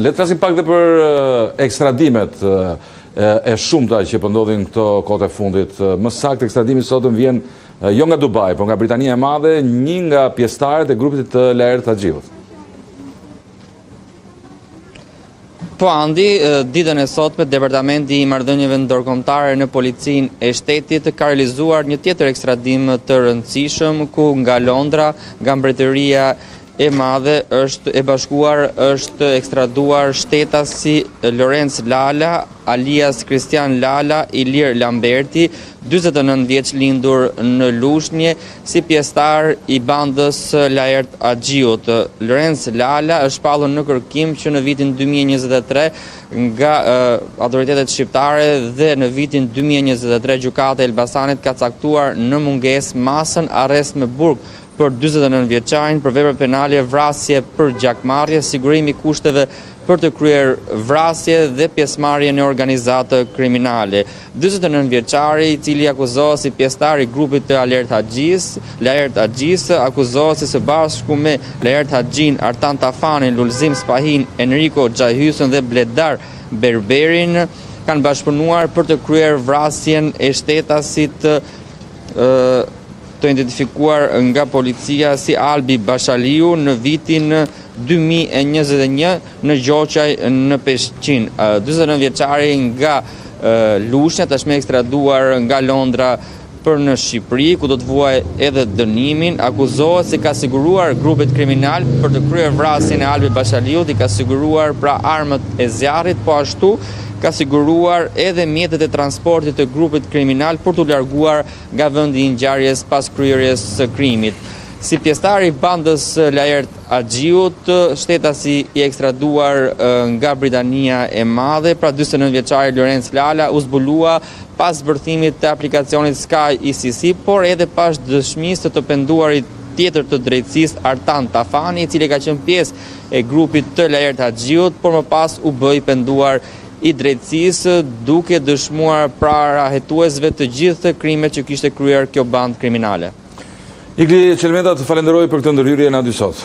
Le të flasim pak dhe për ekstradimet e shumta që po ndodhin këto kohët e fundit. Më saktë, ekstradimi sot vjen jo nga Dubai, por nga Britania e Madhe, një nga pjesëtarët e grupit të Laert Haxhiut. Po Andi, ditën e sotme Departamenti i Marrëdhënieve Ndërkombëtare në Policinë e Shtetit ka realizuar një tjetër ekstradim të rëndësishëm ku nga Londra, nga Mbretëria e Madhe e Bashkuar është ekstraduar shtetasi Lorenz Lala, alias Christian Lala Ilir Lamberti, 49 vjeç lindur në Lushnje, si pjesëtar i bandës Laert Haxhiut. Lorenz Lala është shpallur në kërkim që në vitin 2023 nga autoritetet shqiptare dhe në vitin 2023 gjykata e Elbasanit ka caktuar në mungesë masën arrest me burg për 49 vjeçarin për vepra penale, vrasje për gjakmarrje, sigurimi kushteve për të kryer vrasje dhe pjesëmarrje në organizatë kriminale. 49 vjeçari, i cili akuzohet si pjesëtar i grupit të Laert Haxhis, akuzohet si së bashku me Laert Haxhin, Artan Tafanin, Lulzim Spahin, Enrico Xhahysën dhe Bledar Berberin, kanë bashkëpunuar për të kryer vrasjen e shtetasit të identifikuar nga policia si Albi Bashaliu në vitin 2021 në Gjoqaj në Peshqin. 49 vjeçari nga Lushnja tashmë ekstraduar nga Londra për në Shqipëri, ku do të vuaj edhe dënimin, akuzohet se ka siguruar grupet kriminal për të kryer vrasjen e Albi Bashaliut, i ka siguruar pra armët e zjarrit, po ashtu ka siguruar edhe mjetet e transportit të grupit kriminal për të larguar nga vendi i ngjarjes pas kryerjes së krimit. Si pjesëtar i bandës Laert Haxhiut, shtetasi i ekstraduar nga Britania e Madhe, pra 49 vjeçari Lorenz Lala u zbulua pas zbërthimit të aplikacionit Sky ICC, por edhe pas dëshmisë të penduarit tjetër të drejtësisë Artan Tafani, i cili ka qenë pjesë e grupit të Laert Haxhiut, por më pas u bë i penduar i drejtësisë duke dëshmuar para hetuesve të gjithë krimet që kishte kryer kjo bandë kriminale. Igli Çelmeta, të falenderoj për këtë ndërhyrje në aty sot.